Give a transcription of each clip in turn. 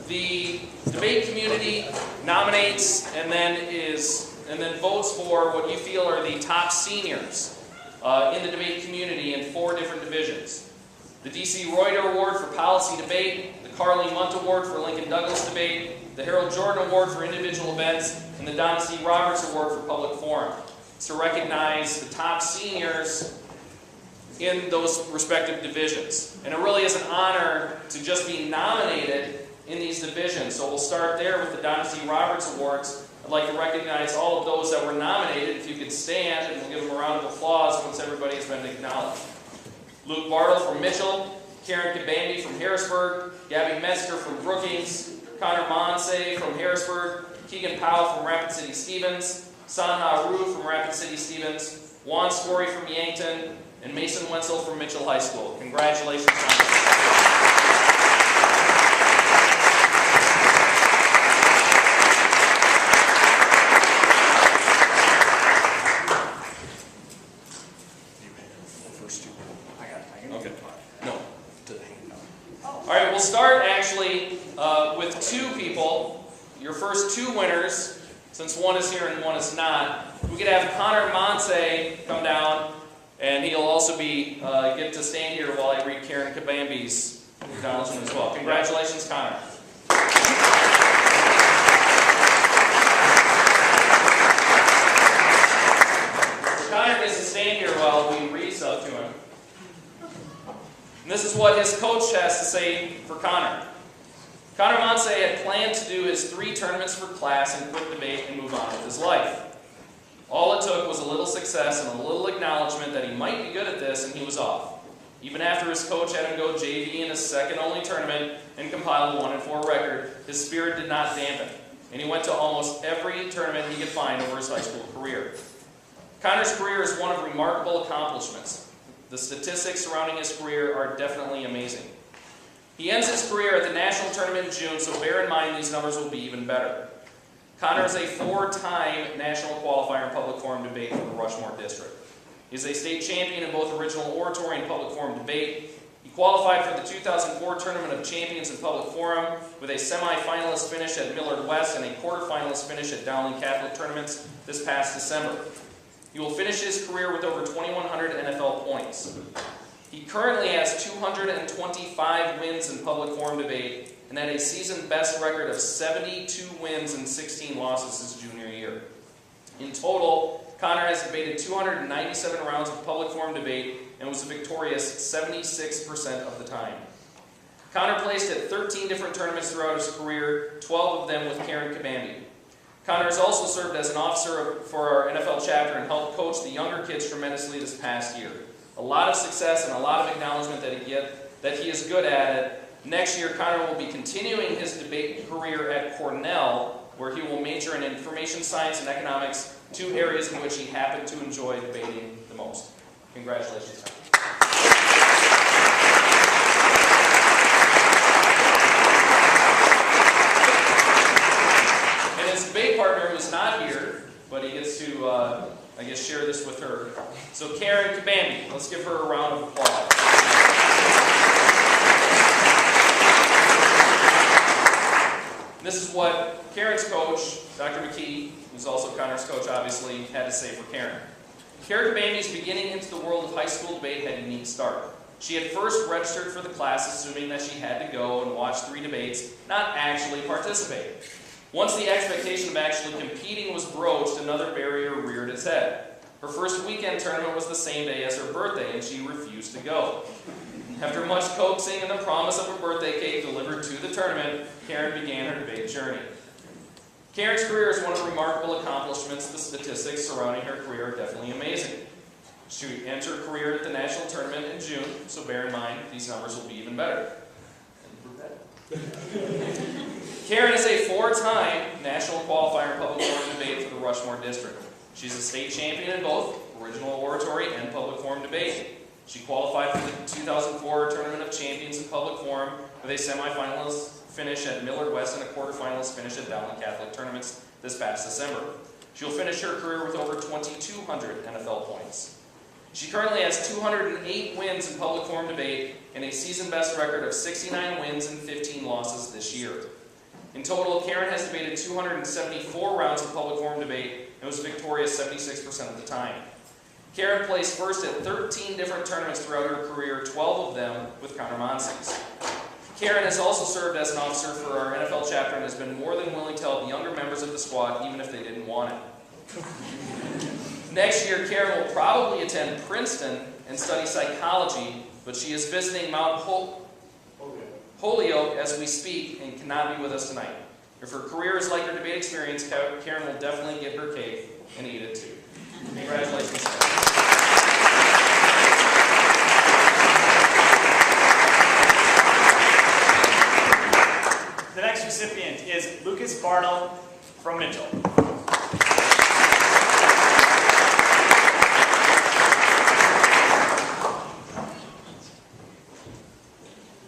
The debate community nominates and then votes for what you feel are the top seniors in the debate community in 4 different divisions. The D.C. Reuter Award for Policy Debate, the Carly Munt Award for Lincoln Douglas Debate, the Harold Jordan Award for Individual Events, and the Donna C. Roberts Award for Public Forum. It's to recognize the top seniors in those respective divisions. And it really is an honor to just be nominated in these divisions. So we'll start there with the Donna C. Roberts Awards. I'd like to recognize all of those that were nominated. If you could stand, and we'll give them a round of applause once everybody has been acknowledged. Luke Bartl from Mitchell, Keren Kabambi from Harrisburg, Gabby Metzger from Brookings, Connor Monsees from Harrisburg, Keegan Paugh from Rapid City Stevens, Sanha Rue from Rapid City Stevens, Juan Skorey from Yankton, and Mason Wenzel from Mitchell High School. Congratulations on Okay. No. All right, we'll start actually with 2 people. Your first 2 winners, since one is here and one is not. We could have Connor Monsees come down, and he'll also be get to stand here while I read Keren Kabambi's acknowledgement as well. Congratulations, Connor. So Connor gets to stand here while we read stuff to him. And this is what his coach has to say for Connor. Connor Monsees had planned to do his 3 tournaments for class and quit debate and move on with his life. All it took was a little success and a little acknowledgement that he might be good at this, and he was off. Even after his coach had him go JV in his second-only tournament and compile a 1-4 record, his spirit did not dampen, and he went to almost every tournament he could find over his high school career. Connor's career is one of remarkable accomplishments. The statistics surrounding his career are definitely amazing. He ends his career at the national tournament in June, so bear in mind these numbers will be even better. Connor is a 4-time national qualifier in public forum debate for the Rushmore District. He is a state champion in both original oratory and public forum debate. He qualified for the 2004 Tournament of Champions in Public Forum with a semi-finalist finish at Millard West and a quarterfinalist finish at Dahle Catholic tournaments this past December. He will finish his career with over 2,100 NFL points. He currently has 225 wins in public forum debate and had a season best record of 72 wins and 16 losses his junior year. In total, Connor has debated 297 rounds of public forum debate and was victorious 76% of the time. Connor placed at 13 different tournaments throughout his career, 12 of them with Keren Kabambi. Connor has also served as an officer for our NFL chapter and helped coach the younger kids tremendously this past year. A lot of success and a lot of acknowledgement that he is good at it. Next year, Connor will be continuing his debate career at Cornell, where he will major in information science and economics, 2 areas in which he happened to enjoy debating the most. Congratulations, Connor. And his debate partner, who's not here, but he gets to, I guess, share this with her. So Keren Kabambi, let's give her a round of applause. This is what Keren's coach, Dr. McKee, who's also Connor's coach, obviously, had to say for Keren. Keren Kabambi's beginning into the world of high school debate had a unique start. She had first registered for the class assuming that she had to go and watch 3 debates, not actually participate. Once the expectation of actually competing was broached, another barrier reared its head. Her first weekend tournament was the same day as her birthday, and she refused to go. After much coaxing and the promise of a birthday cake delivered to the tournament, Keren began her debate journey. Keren's career is one of the remarkable accomplishments. The statistics surrounding her career are definitely amazing. She entered her career at the national tournament in June, so bear in mind these numbers will be even better. Keren is a 4-time national qualifier in public forum debate for the Rushmore District. She's a state champion in both original oratory and public forum debate. She qualified for the 2004 Tournament of Champions in Public Forum with a semifinalist finish at Millard West and a quarterfinalist finish at Dahle Catholic tournaments this past December. She'll finish her career with over 2,200 NFL points. She currently has 208 wins in public forum debate and a season best record of 69 wins and 15 losses this year. In total, Keren has debated 274 rounds of public forum debate and was victorious 76% of the time. Keren placed first at 13 different tournaments throughout her career, 12 of them with Connor Monsees. Keren has also served as an officer for our NFL chapter and has been more than willing to help younger members of the squad, even if they didn't want it. Next year, Keren will probably attend Princeton and study psychology, but she is visiting Mount Holyoke as we speak and cannot be with us tonight. If her career is like her debate experience, Keren will definitely get her cake and eat it too. Congratulations. The next recipient is Lucas Bartl from Mitchell.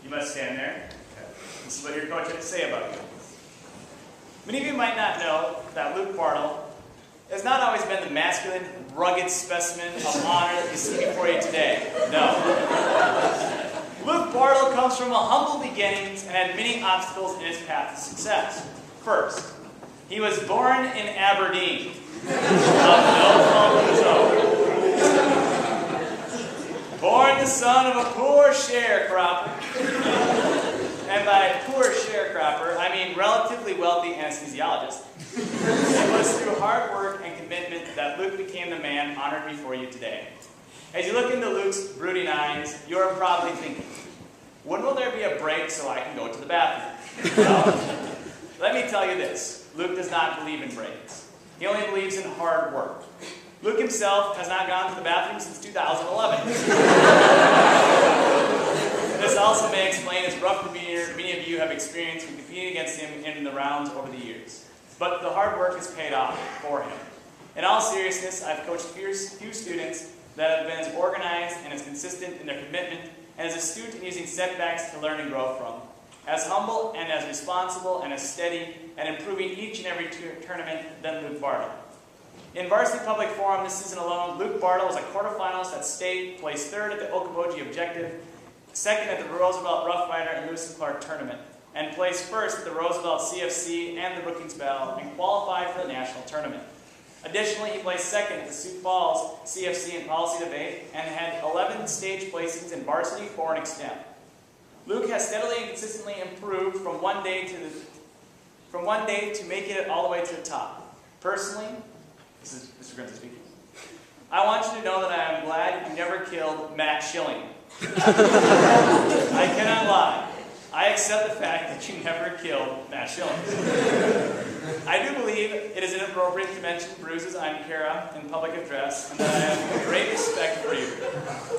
You must stand there. This is what your coach had to say about you. Many of you might not know that Luke Bartl has not always been the masculine, rugged specimen of honor that you see before you today. No. Luke Bartl comes from a humble beginnings and had many obstacles in his path to success. First, he was born in Aberdeen. No fault of his own. Born the son of a poor sharecropper. And by poor sharecropper, I mean relatively wealthy anesthesiologist. It was through hard work and commitment that Luke became the man honored before you today. As you look into Luke's brooding eyes, you are probably thinking, when will there be a break so I can go to the bathroom? Well, let me tell you this. Luke does not believe in breaks. He only believes in hard work. Luke himself has not gone to the bathroom since 2011. This also may explain his rough demeanor many of you have experienced when competing against him in the rounds over the years. But the hard work has paid off for him. In all seriousness, I've coached few students that have been as organized and as consistent in their commitment and as astute in using setbacks to learn and grow from. As humble and as responsible and as steady and improving each and every tournament than Luke Bartl. In Varsity Public Forum this season alone, Luke Bartl was a quarterfinalist at state, placed third at the Okoboji Objective, second at the Roosevelt Rough Rider and Lewis and Clark tournament, and placed first at the Roosevelt CFC and the Brookings Battle and qualified for the national tournament. Additionally, he placed second at the Sioux Falls CFC in policy debate and had 11 stage placings in varsity, 4 and extemp. Luke has steadily and consistently improved from one day to making it all the way to the top. Personally, this is Mr. Grimson speaking, I want you to know that I am glad you never killed Matt Schilling. I cannot lie. I accept the fact that you never killed Matt Schilling. I do believe it is inappropriate to mention bruises on Kara in public address, and that I have great respect for you.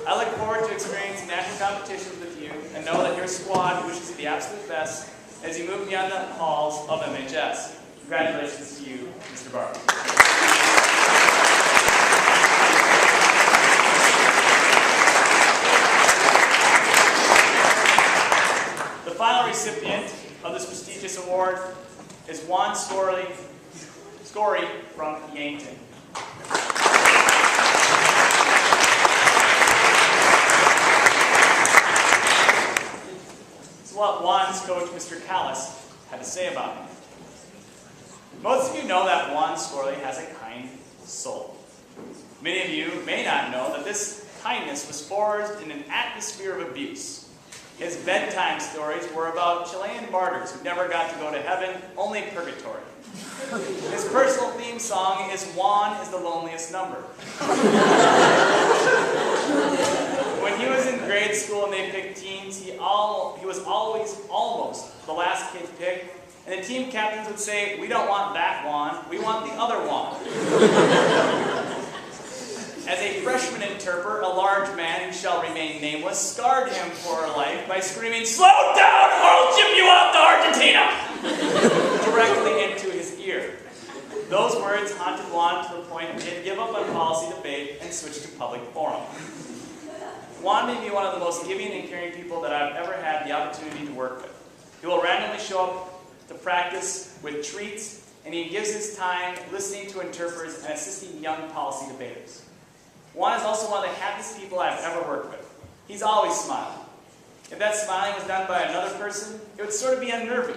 I look forward to experiencing national competitions with you, and know that your squad wishes you the absolute best as you move beyond the halls of MHS. Congratulations to you, Mr. Bartl. The final recipient of this prestigious award is Juan Skorey from Yankton. This is what Juan's coach, Mr. Callis, had to say about him. Most of you know that Juan Skorey has a kind soul. Many of you may not know that this kindness was forged in an atmosphere of abuse. His bedtime stories were about Chilean martyrs who never got to go to heaven, only purgatory. His personal theme song is Juan is the loneliest number. When he was in grade school and they picked teams, he was always almost the last kid picked, and the team captains would say, "We don't want that Juan, we want the other Juan." As a freshman interpreter, a large man who shall remain nameless scarred him for life by screaming, "Slow down or I'll ship you off to Argentina!" directly into his ear. Those words haunted Juan to the point that he'd give up on policy debate and switch to public forum. Juan may be one of the most giving and caring people that I've ever had the opportunity to work with. He will randomly show up to practice with treats, and he gives his time listening to interpreters and assisting young policy debaters. Juan is also one of the happiest people I've ever worked with. He's always smiling. If that smiling was done by another person, it would sort of be unnerving.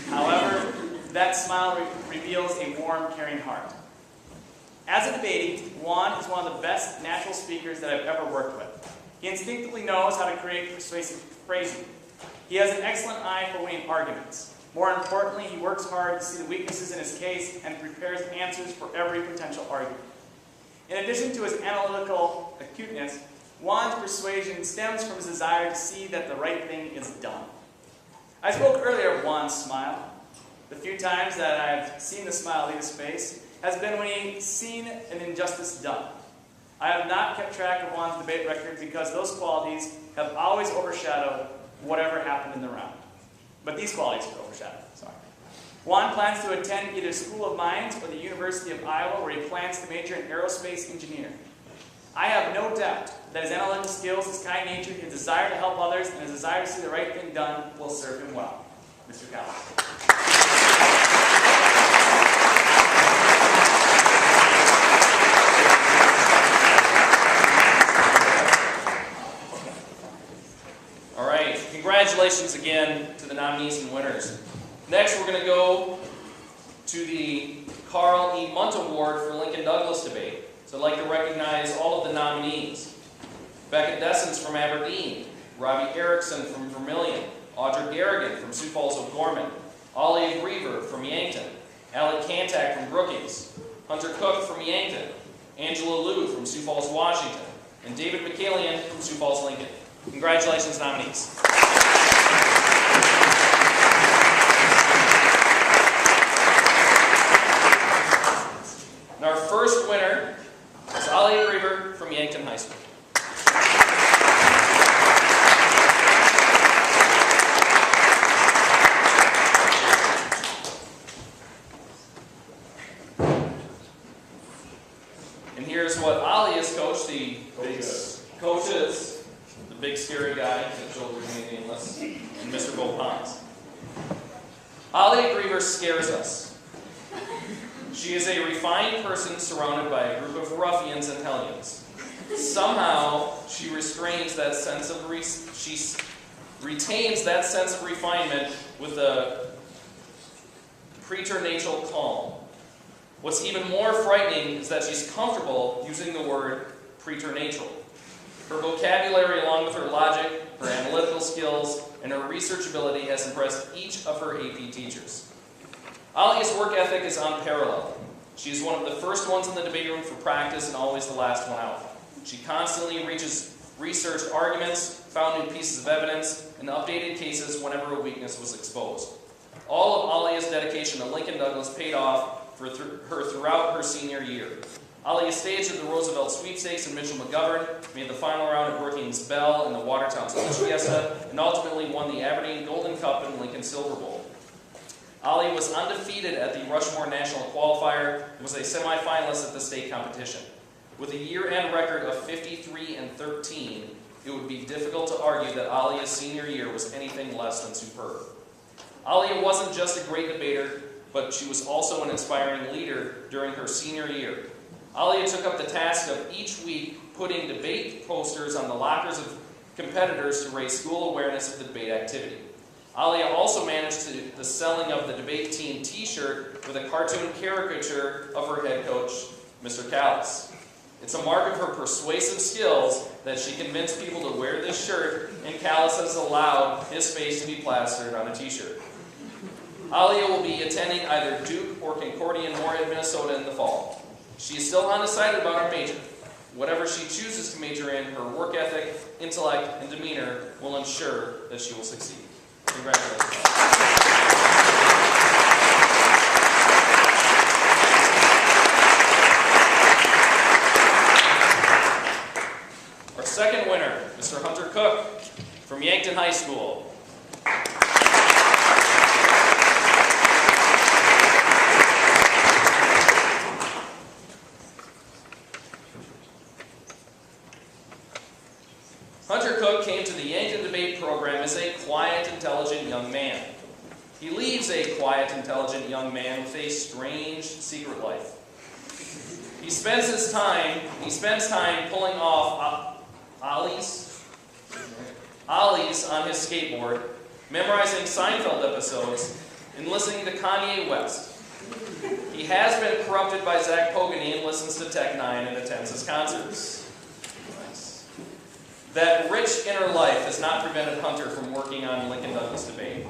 However, that smile reveals a warm, caring heart. As a debating, Juan is one of the best natural speakers that I've ever worked with. He instinctively knows how to create persuasive phrasing. He has an excellent eye for winning arguments. More importantly, he works hard to see the weaknesses in his case and prepares answers for every potential argument. In addition to his analytical acuteness, Juan's persuasion stems from his desire to see that the right thing is done. I spoke earlier of Juan's smile. The few times that I've seen the smile leave his face has been when he's seen an injustice done. I have not kept track of Juan's debate record because those qualities have always overshadowed whatever happened in the round. But these qualities are overshadowed, sorry. Juan plans to attend either School of Mines or the University of Iowa, where he plans to major in aerospace engineering. I have no doubt that his analytical skills, his kind nature, his desire to help others, and his desire to see the right thing done will serve him well. Mr. Callis. All right, congratulations again to the nominees and winners. Next, we're going to go to the Carl E. Munt Award for Lincoln Douglas debate. So I'd like to recognize all of the nominees. Becca Desens from Aberdeen, Robby Erikson from Vermilion, Audra Garrigan from Sioux Falls O'Gorman, Aliyah Griever from Yankton, Alec Kantak from Brookings, Hunter Koch from Yankton, Angela Liu from Sioux Falls, Washington, and David McKillian from Sioux Falls, Lincoln. Congratulations, nominees. And our first winner is Aliyah Griever from Yankton High School. And here's what Aliyah's coach, the coach is, the big scary guy, that children remain nameless, and Mr. Pons. Aliyah Griever scares us. She is a refined person surrounded by a group of ruffians and hellions. Somehow, she retains that sense of refinement with a preternatural calm. What's even more frightening is that she's comfortable using the word preternatural. Her vocabulary, along with her logic, her analytical skills, and her research ability has impressed each of her AP teachers. Aliyah's work ethic is unparalleled. She is one of the first ones in the debate room for practice and always the last one out. She constantly researched arguments, found new pieces of evidence, and updated cases whenever a weakness was exposed. All of Aliyah's dedication to Lincoln Douglas paid off for her throughout her senior year. Aliyah staged at the Roosevelt Sweepstakes in Mitchell McGovern, made the final round at Brookings Bell in the Watertown College Fiesta, and ultimately won the Aberdeen Golden Cup and Lincoln Silver Bowl. Aliyah was undefeated at the Rushmore National Qualifier and was a semifinalist at the state competition. With a year-end record of 53-13, it would be difficult to argue that Aliyah's senior year was anything less than superb. Aliyah wasn't just a great debater, but she was also an inspiring leader during her senior year. Aliyah took up the task of each week putting debate posters on the lockers of competitors to raise school awareness of the debate activity. Aliyah also managed the selling of the debate team t-shirt with a cartoon caricature of her head coach, Mr. Callis. It's a mark of her persuasive skills that she convinced people to wear this shirt, and Callis has allowed his face to be plastered on a t-shirt. Aliyah will be attending either Duke or Concordia in Moorhead, Minnesota in the fall. She is still undecided about her major. Whatever she chooses to major in, her work ethic, intellect, and demeanor will ensure that she will succeed. Congratulations. Our second winner, Mr. Hunter Koch from Yankton High School. Hunter Koch came to the Yankton debate program as a quiet, intelligent young man. He leaves a quiet, intelligent young man with a strange secret life. He spends time pulling off ollies on his skateboard, memorizing Seinfeld episodes, and listening to Kanye West. He has been corrupted by Zach Pogany and listens to Tech Nine and attends his concerts. Nice. That rich inner life has not prevented Hunter from working on Lincoln Douglas debate.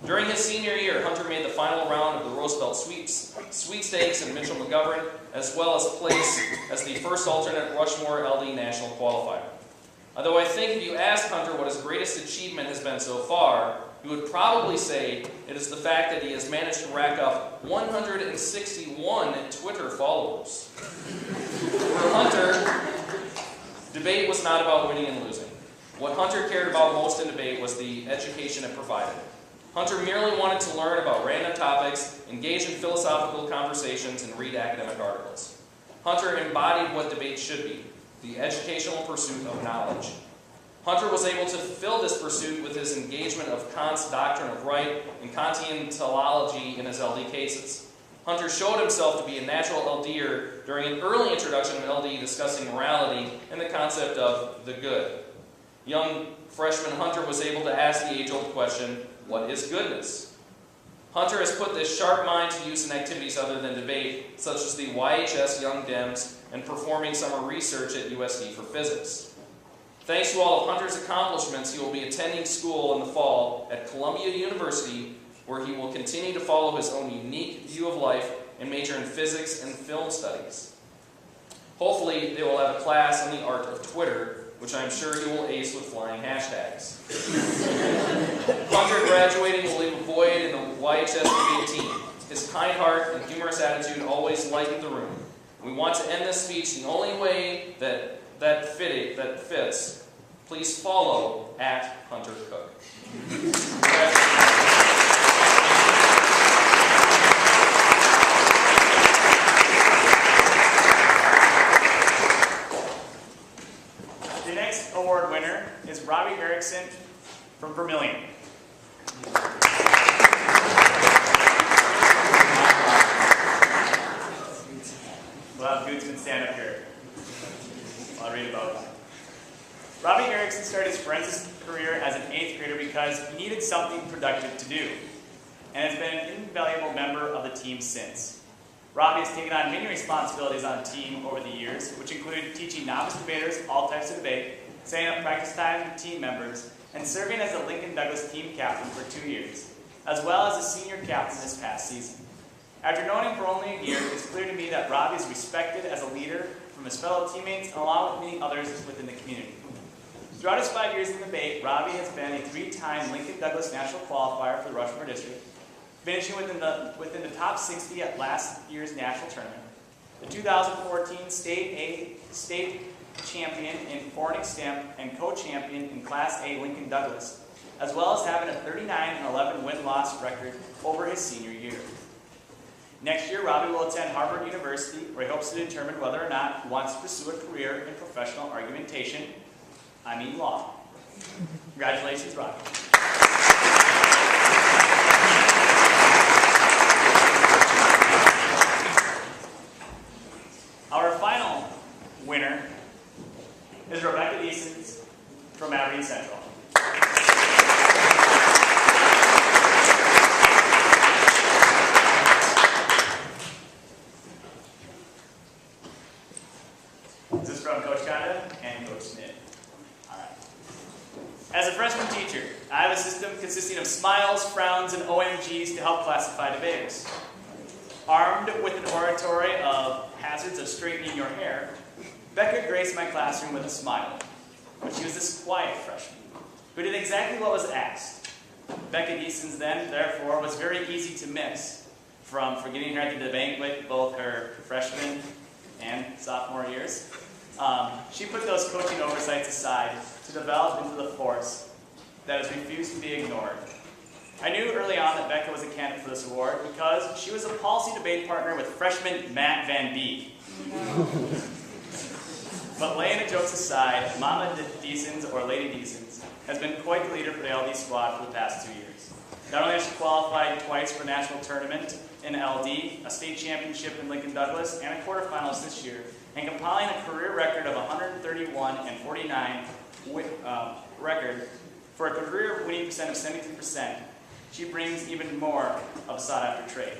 During his senior year, Hunter made the final round of the Rose Belt sweepstakes in Mitchell McGovern, as well as place as the first alternate Rushmore LD National Qualifier. Although I think if you ask Hunter what his greatest achievement has been so far, he would probably say it is the fact that he has managed to rack up 161 Twitter followers. For Hunter, debate was not about winning and losing. What Hunter cared about most in debate was the education it provided. Hunter merely wanted to learn about random topics, engage in philosophical conversations, and read academic articles. Hunter embodied what debate should be, the educational pursuit of knowledge. Hunter was able to fulfill this pursuit with his engagement of Kant's doctrine of right and Kantian teleology in his LD cases. Hunter showed himself to be a natural LDer during an early introduction of LD discussing morality and the concept of the good. Young freshman Hunter was able to ask the age-old question, what is goodness? Hunter has put this sharp mind to use in activities other than debate, such as the YHS Young Dems and performing summer research at USD for physics. Thanks to all of Hunter's accomplishments, he will be attending school in the fall at Columbia University, where he will continue to follow his own unique view of life and major in physics and film studies. Hopefully, they will have a class on the art of Twitter, which I'm sure he will ace with flying hashtags. Hunter graduating will leave a void in the YHS debate team. His kind heart and humorous attitude always lightened the room. We want to end this speech the only way that fits. Please follow at Hunter Cook. The next award winner is Robby Erikson from Vermilion. We'll have Goodsman stand up here. I'll read about that. Robby Erikson started his forensics career as an 8th grader because he needed something productive to do, and has been an invaluable member of the team since. Robby has taken on many responsibilities on the team over the years, which include teaching novice debaters all types of debate, setting up practice times with team members, and serving as the Lincoln Douglas team captain for 2 years, as well as the senior captain this past season. After knowing him for only a year, it's clear to me that Robby is respected as a leader from his fellow teammates, along with many others within the community. Throughout his 5 years in debate, Robby has been a 3-time Lincoln Douglas National Qualifier for the Rushmore District, finishing within the top 60 at last year's national tournament, the 2014 state champion in foreign extemp and co-champion in Class A Lincoln Douglas, as well as having a 39-11 win-loss record over his senior year. Next year, Robby will attend Harvard University, where he hopes to determine whether or not he wants to pursue a career in professional argumentation, law. Congratulations, Robby. Our final winner is Becca Desens from Aberdeen Central. This is from Coach Conda and Coach Smith. All right. As a freshman teacher, I have a system consisting of smiles, frowns, and OMGs to help classify debaters. Armed with an oratory of hazards of straightening your hair, Becca graced my classroom with a smile. But she was this quiet freshman who did exactly what was asked. Becca Desens then, therefore, was very easy to miss from forgetting her at the banquet, both her freshman and sophomore years. She put those coaching oversights aside to develop into the force that has refused to be ignored. I knew early on that Becca was a candidate for this award because she was a policy debate partner with freshman Matt Van Beek. But laying the jokes aside, Mama Desens, or Lady Desens, has been quite the leader for the LD squad for the past 2 years. Not only has she qualified twice for a national tournament in LD, a state championship in Lincoln Douglas, and a quarterfinals this year, and compiling a career record of 131 and 49 record For a career winning percent of 73%, she brings even more of a sought-after trait.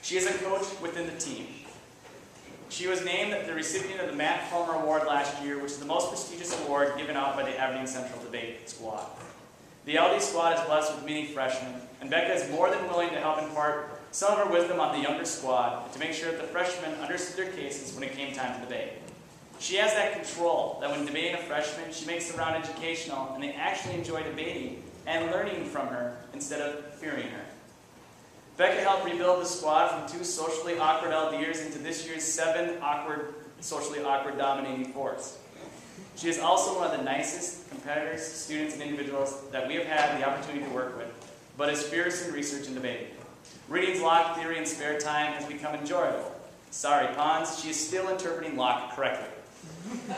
She is a coach within the team. She was named the recipient of the Matt Palmer Award last year, which is the most prestigious award given out by the Aberdeen Central Debate Squad. The LD squad is blessed with many freshmen, and Becca is more than willing to help impart some of her wisdom on the younger squad to make sure that the freshmen understood their cases when it came time to debate. She has that control that when debating a freshman, she makes the round educational, and they actually enjoy debating and learning from her instead of fearing her. Becca helped rebuild the squad from 2 socially awkward LDers into this year's 7 socially awkward dominating force. She is also one of the nicest competitors, students, and individuals that we have had the opportunity to work with, but is fierce in research and debating. Reading Locke theory in spare time has become enjoyable. Sorry, Pons, she is still interpreting Locke correctly.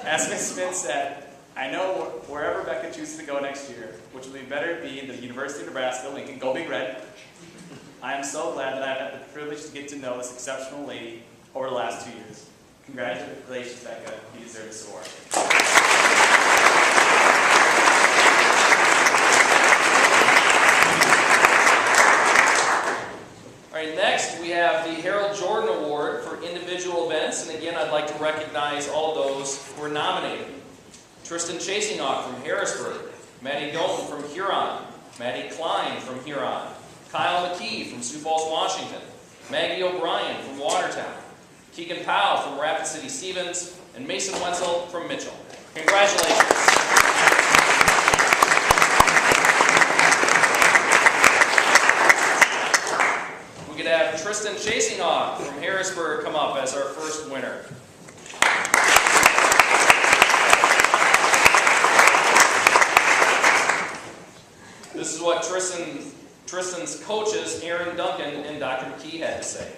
As Ms. Smith said, I know wherever Becca chooses to go next year, which will be better be the University of Nebraska, Lincoln, go Big Red. I am so glad that I've had the privilege to get to know this exceptional lady over the last 2 years. Congratulations, Becca. You deserve this award. All right, next we have the Harold Jordan Award for individual events, and again I'd like to recognize all those who were nominated. Tristan Chasingoff from Harrisburg, Maddie Golden from Huron, Maddie Klein from Huron, Kyle McKee from Sioux Falls, Washington, Maggie O'Brien from Watertown, Keegan Paugh from Rapid City Stevens, and Mason Wenzel from Mitchell. Congratulations. We could have Tristan Chasingoff from Harrisburg come up as our first winner. This is what Tristan's coaches, Aaron Duncan and Dr. McKee, had to say.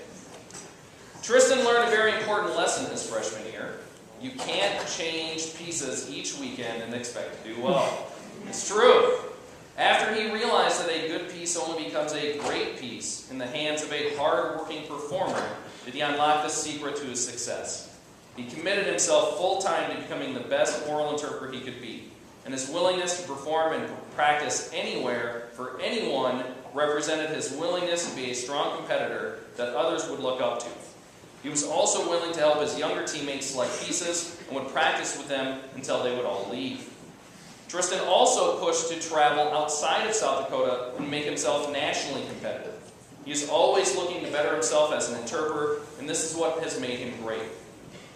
Tristan learned a very important lesson his freshman year. You can't change pieces each weekend and expect to do well. It's true. After he realized that a good piece only becomes a great piece in the hands of a hard-working performer, did he unlock the secret to his success. He committed himself full-time to becoming the best oral interpreter he could be, and his willingness to perform and practice anywhere for anyone represented his willingness to be a strong competitor that others would look up to. He was also willing to help his younger teammates select pieces and would practice with them until they would all leave. Tristan also pushed to travel outside of South Dakota and make himself nationally competitive. He is always looking to better himself as an interpreter, and this is what has made him great.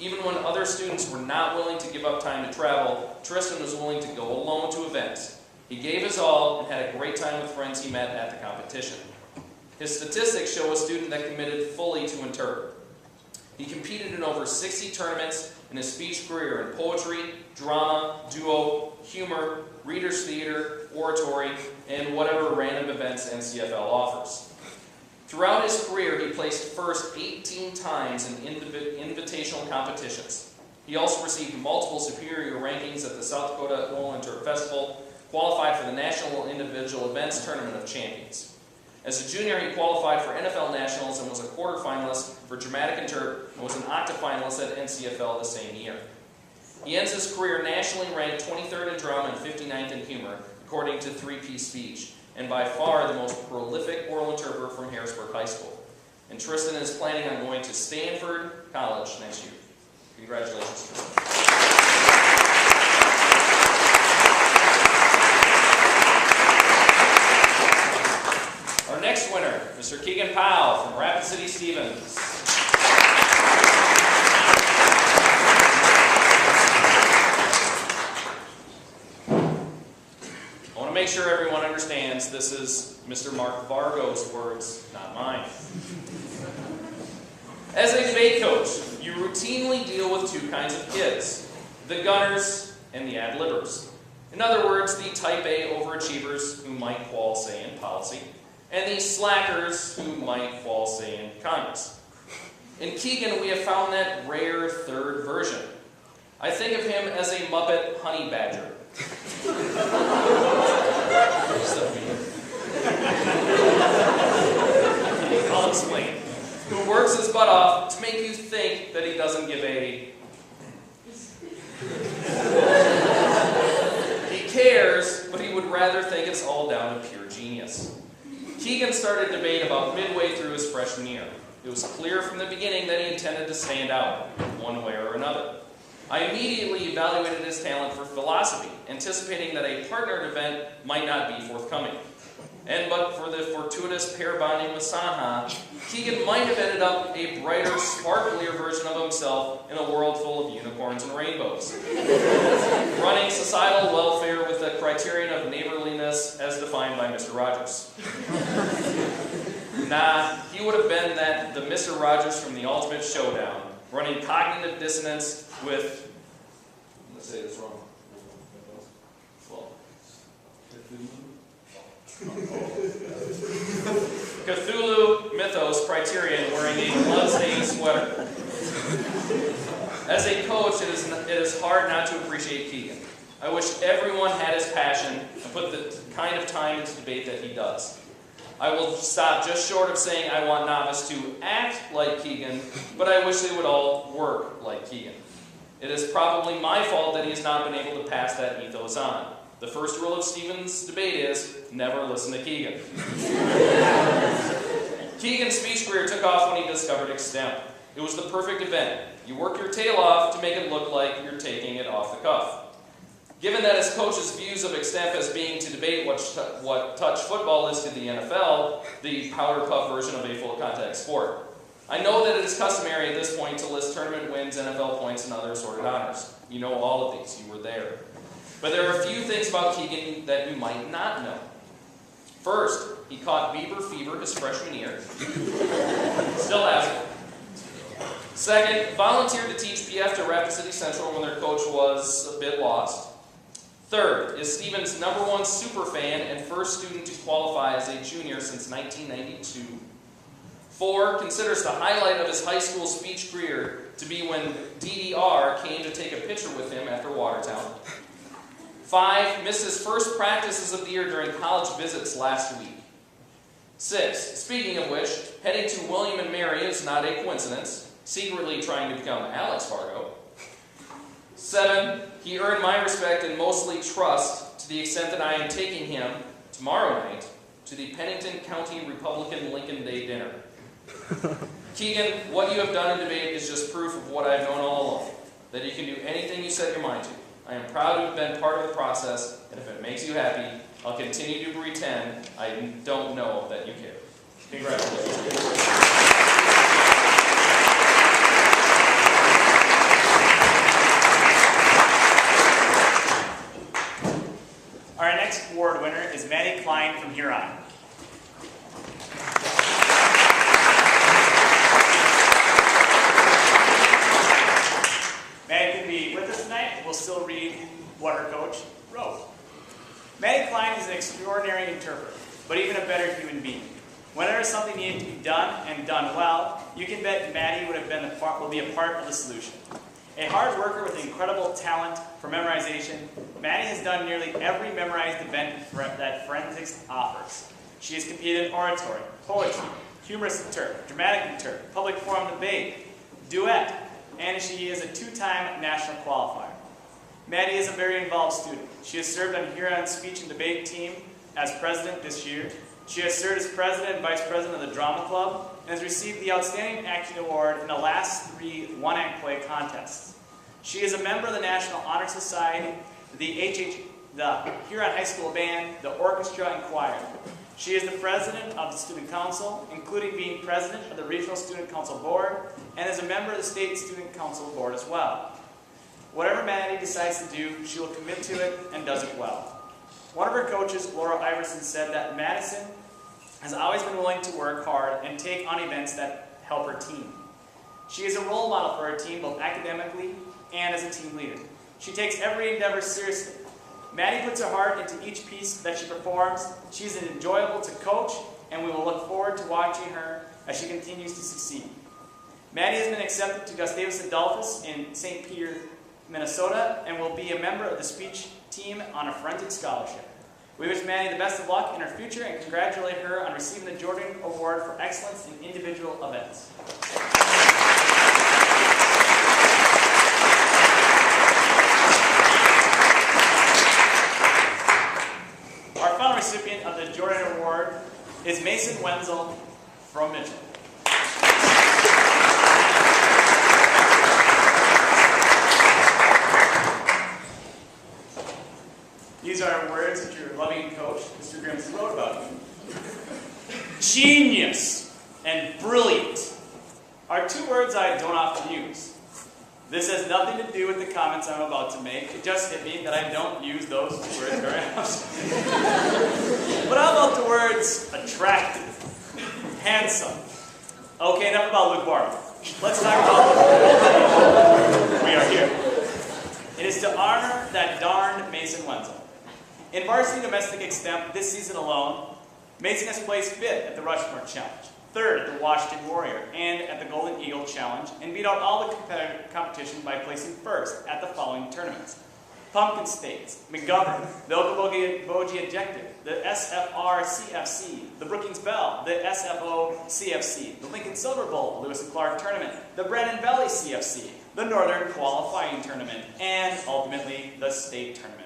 Even when other students were not willing to give up time to travel, Tristan was willing to go alone to events. He gave his all and had a great time with friends he met at the competition. His statistics show a student that committed fully to interpret. He competed in over 60 tournaments in his speech career in poetry, drama, duo, humor, reader's theater, oratory, and whatever random events NCFL offers. Throughout his career, he placed first 18 times in invitational competitions. He also received multiple superior rankings at the South Dakota Oral Interp Festival, qualified for the National Individual Events Tournament of Champions. As a junior, he qualified for NFL Nationals and was a quarterfinalist for Dramatic Interp and was an octafinalist at NCFL the same year. He ends his career nationally ranked 23rd in drama and 59th in humor, according to 3P Speech, and by far the most prolific oral interpreter from Harrisburg High School. And Tristan is planning on going to Stanford College next year. Congratulations, Tristan. Our next winner, Mr. Keegan Paugh from Rapid City Stevens. I want to make sure everyone understands this is Mr. Mark Vargo's words, not mine. As a debate coach, you routinely deal with 2 kinds of kids, the gunners and the ad-libbers. In other words, the type A overachievers who might qual, say, in policy, and the slackers who might fall, say, in Congress. In Keegan, we have found that rare third version. I think of him as a Muppet honey badger. I'll explain. Who works his butt off to make you think that he doesn't give a... He cares, but he would rather think it's all down to pure genius. Keegan started debate about midway through his freshman year. It was clear from the beginning that he intended to stand out, one way or another. I immediately evaluated his talent for philosophy, anticipating that a partnered event might not be forthcoming. And but for the fortuitous pair bonding with Sanha, Keegan might have ended up a brighter, sparklier version of himself in a world full of unicorns and rainbows. Running societal welfare with the criterion of neighborliness as defined by Mr. Rogers. Nah, he would have been the Mr. Rogers from the Ultimate Showdown, running cognitive dissonance with, let's say this wrong. Well, Cthulhu Mythos criterion wearing a bloodstained sweater. As a coach, it is hard not to appreciate Keegan. I wish everyone had his passion and put the kind of time into debate that he does. I will stop just short of saying I want novice to act like Keegan, but I wish they would all work like Keegan. It is probably my fault that he has not been able to pass that ethos on. The first rule of Stephen's debate is, never listen to Keegan. Keegan's speech career took off when he discovered extemp. It was the perfect event. You work your tail off to make it look like you're taking it off the cuff. Given that his coach's views of extemp as being to debate what touch football is to the NFL, the powder puff version of a full contact sport. I know that it is customary at this point to list tournament wins, NFL points, and other assorted honors. You know all of these. You were there. But there are a few things about Keegan that you might not know. First, he caught Beaver fever his freshman year. Still has it. Second, volunteered to teach PF to Rapid City Central when their coach was a bit lost. Third, is Stephen's #1 superfan and first student to qualify as a junior since 1992. 4, considers the highlight of his high school speech career to be when DDR came to take a picture with him after Watertown. 5, missed his first practices of the year during college visits last week. 6, speaking of which, heading to William and Mary is not a coincidence, secretly trying to become Alex Fargo. 7, he earned my respect and mostly trust to the extent that I am taking him, tomorrow night, to the Pennington County Republican Lincoln Day dinner. Keegan, what you have done in debate is just proof of what I have known all along, that you can do anything you set your mind to. I am proud to have been part of the process, and if it makes you happy, I'll continue to pretend I don't know that you care. Congratulations. Our next award winner is Maddie Klein from Huron. Maddie can be with us tonight. We'll still read what her coach wrote. Maddie Klein is an extraordinary interpreter, but even a better human being. Whenever something needed to be done and done well, you can bet Maddie will be a part of the solution. A hard worker with incredible talent for memorization, Maddie has done nearly every memorized event that forensics offers. She has competed in oratory, poetry, humorous interp, dramatic interp, public forum debate, duet, and she is a 2-time national qualifier. Maddie is a very involved student. She has served on Huron's speech and debate team as president this year. She has served as president and vice president of the Drama Club and has received the Outstanding Acting Award in the last 3 one-act play contests. She is a member of the National Honor Society, the Huron High School Band, the orchestra, and choir. She is the president of the Student Council, including being president of the Regional Student Council Board, and is a member of the State Student Council Board as well. Whatever Maddie decides to do, she will commit to it and does it well. One of her coaches, Laura Iverson, said that Madison has always been willing to work hard and take on events that help her team. She is a role model for her team, both academically and as a team leader. She takes every endeavor seriously. Maddie puts her heart into each piece that she performs. She's enjoyable to coach, and we will look forward to watching her as she continues to succeed. Maddie has been accepted to Gustavus Adolphus in St. Peter, Minnesota, and will be a member of the speech team on a forensic scholarship. We wish Maddie the best of luck in her future and congratulate her on receiving the Jordan Award for Excellence in Individual Events. is Mason Wenzel from Mitchell. These are words that your loving coach, Mr. Grimsley, wrote about you. Genius and brilliant are two words I don't often use. This has nothing to do with the comments I'm about to make. It just hit me that I don't use those words very often. But how about the words attractive, handsome? Okay, enough about Luke Bartl. Let's talk about Luke. We are here. It is to honor that darned Mason Wenzel. In varsity domestic extemp this season alone, Mason has placed 5th at the Rushmore Challenge, 3rd at the Washington Warrior, and at the Golden Eagle Challenge, and beat out all the competition by placing 1st at the following tournaments: Pumpkin States, McGovern, the Okoboji Objective, the SFR CFC, the Brookings Bell, the SFO CFC, the Lincoln Silver Bowl, Lewis and Clark Tournament, the Brennan Valley CFC, the Northern Qualifying Tournament, and ultimately the State Tournament.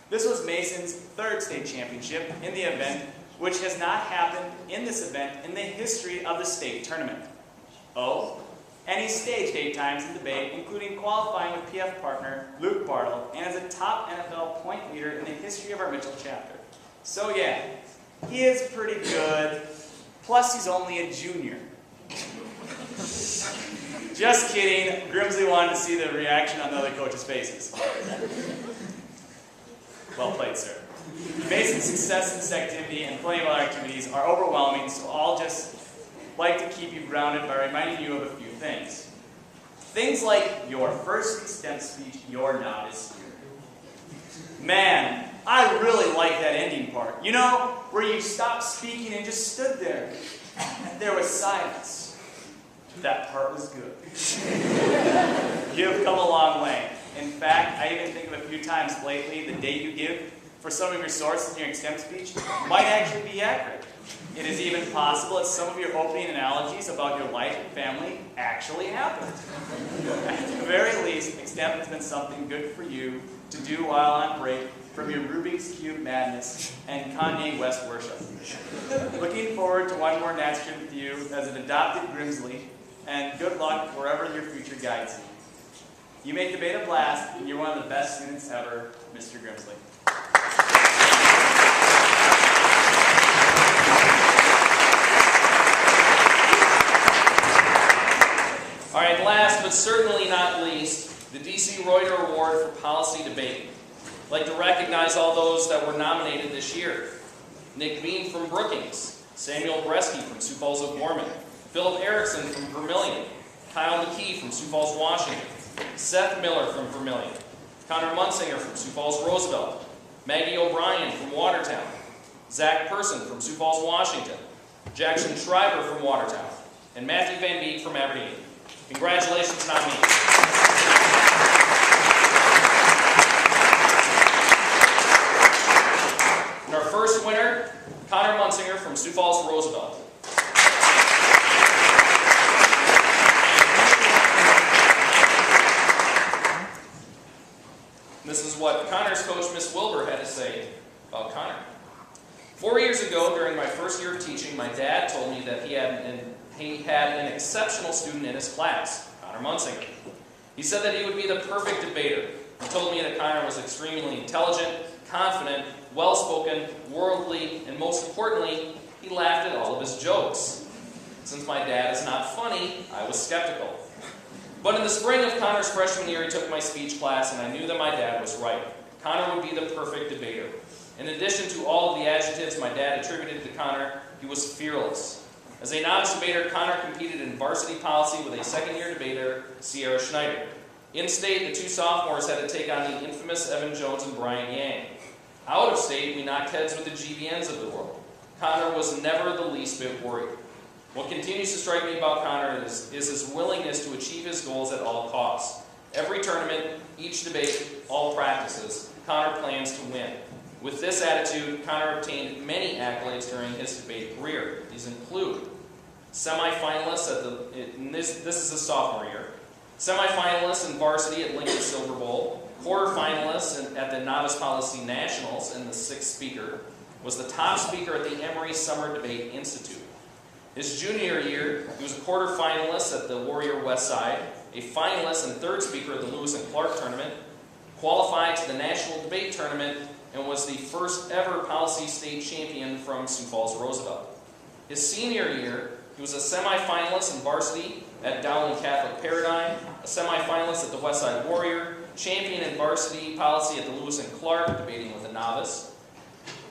This was Mason's 3rd state championship in the event, which has not happened in this event in the history of the state tournament. Oh, and he staged 8 times in debate, including qualifying with PF partner Luke Bartl, and as a top NFL point leader in the history of our Mitchell chapter. So yeah, he is pretty good, plus he's only a junior. Just kidding, Grimsley wanted to see the reaction on the other coaches' faces. Well played, sir. Mason's success in this activity and plenty of other activities are overwhelming, so I'll just like to keep you grounded by reminding you of a few things. Things like your first extemp speech, "You're not as here." Man, I really like that ending part. You know, where you stopped speaking and just stood there, and there was silence. That part was good. You've come a long way. In fact, I even think of a few times lately, the date you give for some of your sources in your extemp speech might actually be accurate. It is even possible that some of your opening analogies about your life and family actually happened. At the very least, extemp has been something good for you to do while on break from your Rubik's Cube madness and Kanye West worship. Looking forward to one more Nats trip with you as an adopted Grimsley, and good luck wherever your future guides you. You make debate a blast, and you're one of the best students ever, Mr. Grimsley. All right, last but certainly not least, the D.C. Reuter Award for Policy Debate. I'd like to recognize all those that were nominated this year. Nick Bean from Brookings, Samuel Breske from Sioux Falls of Gorman, Philip Erikson from Vermilion, Kyle McKee from Sioux Falls, Washington, Seth Miller from Vermilion, Connor Munsinger from Sioux Falls, Roosevelt, Maggie O'Brien from Watertown, Zach Person from Sioux Falls, Washington, Jackson Schreiber from Watertown, and Matthew Van Beek from Aberdeen. Congratulations, nominees. And our first winner, Connor Munsinger from Sioux Falls, Roosevelt. This is what Connor's coach, Miss Wilbur, had to say about Connor. 4 years ago, during my first year of teaching, my dad told me that he had an exceptional student in his class, Connor Munsinger. He said that he would be the perfect debater. He told me that Connor was extremely intelligent, confident, well-spoken, worldly, and most importantly, he laughed at all of his jokes. Since my dad is not funny, I was skeptical. But in the spring of Connor's freshman year, he took my speech class, and I knew that my dad was right. Connor would be the perfect debater. In addition to all of the adjectives my dad attributed to Connor, he was fearless. As a novice debater, Connor competed in varsity policy with a second-year debater, Sierra Schneider. In state, the 2 sophomores had to take on the infamous Evan Jones and Brian Yang. Out of state, we knocked heads with the GBNs of the world. Connor was never the least bit worried. What continues to strike me about Connor is his willingness to achieve his goals at all costs. Every tournament, each debate, all practices, Connor plans to win. With this attitude, Connor obtained many accolades during his debate career. These include semifinalists this is his sophomore year, semifinalists in varsity at Lincoln Silver Bowl, quarterfinalists at the Novice Policy Nationals in the 6th Speaker, was the top speaker at the Emory Summer Debate Institute. His junior year, he was a quarterfinalist at the Warrior West Side, a finalist and third speaker at the Lewis and Clark tournament, qualified to the National Debate Tournament, and was the first ever policy state champion from Sioux Falls Roosevelt. His senior year, he was a semifinalist in varsity at Dahle Catholic Paradigm, a semifinalist at the West Side Warrior, champion in varsity policy at the Lewis and Clark, debating with a novice,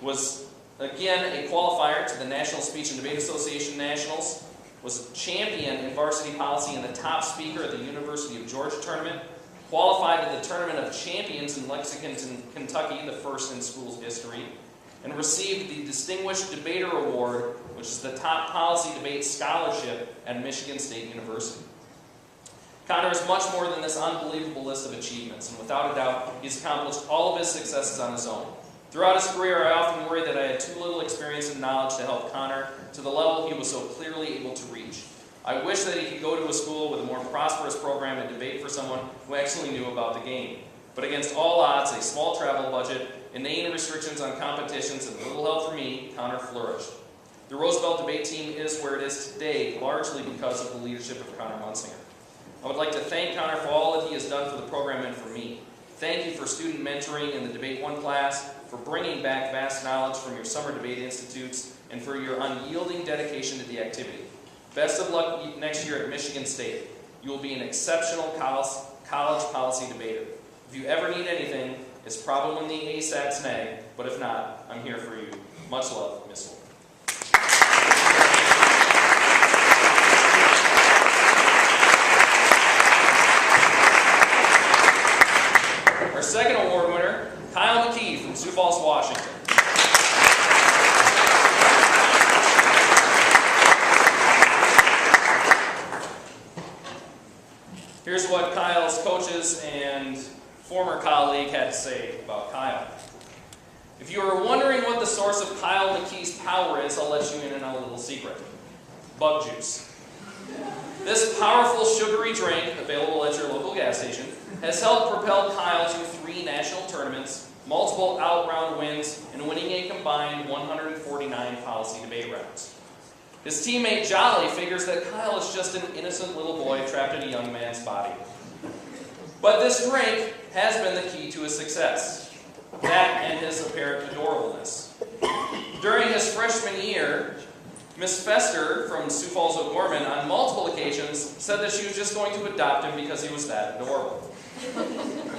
was again a qualifier to the National Speech and Debate Association Nationals, was champion in varsity policy and the top speaker at the University of Georgia tournament, qualified to the Tournament of Champions in Lexington, Kentucky, the first in school's history, and received the Distinguished Debater Award, which is the top policy debate scholarship at Michigan State University. Connor is much more than this unbelievable list of achievements, and without a doubt, he's accomplished all of his successes on his own. Throughout his career, I often worried that I had too little experience and knowledge to help Connor to the level he was so clearly able to reach. I wish that he could go to a school with a more prosperous program and debate for someone who actually knew about the game. But against all odds, a small travel budget, inane restrictions on competitions, and little help from me, Connor flourished. The Roosevelt debate team is where it is today, largely because of the leadership of Connor Munsinger. I would like to thank Connor for all that he has done for the program and for me. Thank you for student mentoring in the Debate 1 class, for bringing back vast knowledge from your summer debate institutes, and for your unyielding dedication to the activity. Best of luck next year at Michigan State. You will be an exceptional college policy debater. If you ever need anything, it's probably when the ASAT snag, but if not, I'm here for you. Much love, Miss Wolf. Our second award winner, Kyle McKee from Sioux Falls, Washington. Here's what Kyle's coaches and former colleague had to say about Kyle. If you are wondering what the source of Kyle McKee's power is, I'll let you in on a little secret. Bug juice. This powerful sugary drink, available at your local gas station, has helped propel Kyle to 3 national tournaments, multiple out-round wins, and winning a combined 149 policy debate rounds. His teammate Dahle figures that Kyle is just an innocent little boy trapped in a young man's body. But this drink has been the key to his success. That and his apparent adorableness. During his freshman year, Miss Fester from Sioux Falls O'Gorman on multiple occasions said that she was just going to adopt him because he was that adorable.